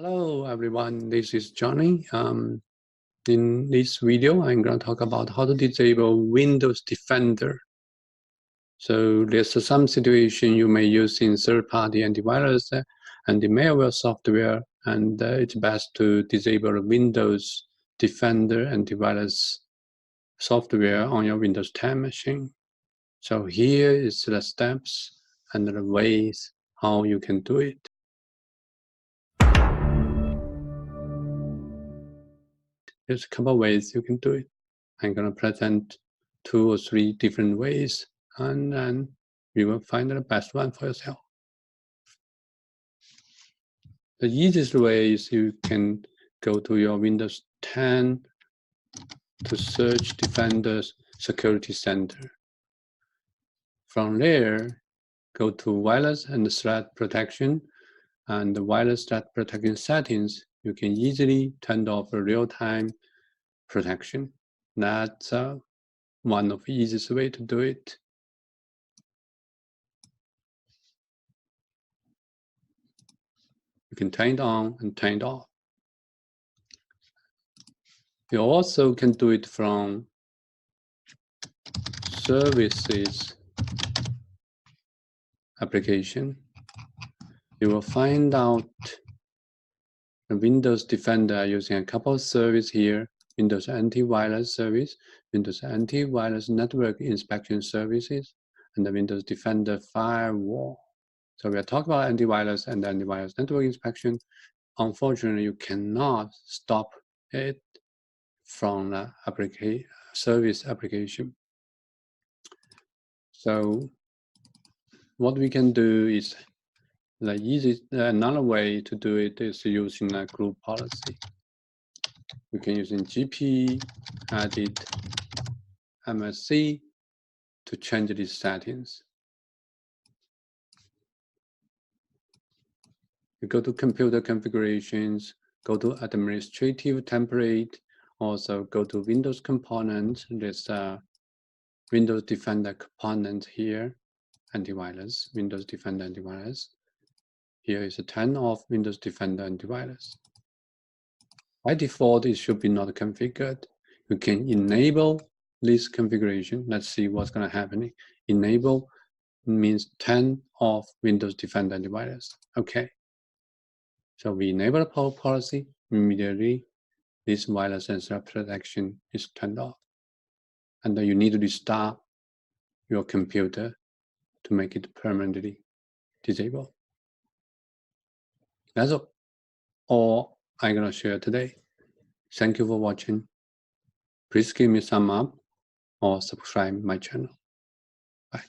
Hello everyone, this is Johnny. In this video, I'm going to talk about how to disable Windows Defender. So there's some situation you may use in third-party antivirus and the malware software, and it's best to disable Windows Defender antivirus software on your Windows 10 machine. So here is the steps and the ways how you can do it. There's a couple of ways you can do it. I'm going to present 2 or 3 different ways, and then you will find the best one for yourself. The easiest way is you can go to your Windows 10 to search Defender's Security Center. From there, go to Wireless and Threat Protection, and the Wireless Threat Protection settings, you can easily turn off real-time protection. That's one of the easiest way to do it. You can turn it on and turn it off. You also can do it from Services application. You will find out the Windows Defender using a couple of services here: Windows Antivirus service, Windows Antivirus Network Inspection services, and the Windows Defender Firewall. So we are talking about antivirus and antivirus network inspection. Unfortunately, you cannot stop it from the service application. So what we can do is another way to do it is using a group policy. We can use GP, edit, MSC to change these settings. You go to computer configurations, go to administrative template, also go to Windows component. There's a Windows Defender component here, antivirus, Windows Defender antivirus. Here is a turn off Windows Defender antivirus. By default, it should be not configured. You can enable this configuration. Let's see what's going to happen. Enable means turn off Windows Defender antivirus. Okay. So we enable the policy. Immediately, this wireless and threat protection is turned off. And then you need to restart your computer to make it permanently disabled. That's all I'm going to share today. Thank you for watching. Please give me a thumb up or subscribe my channel. Bye.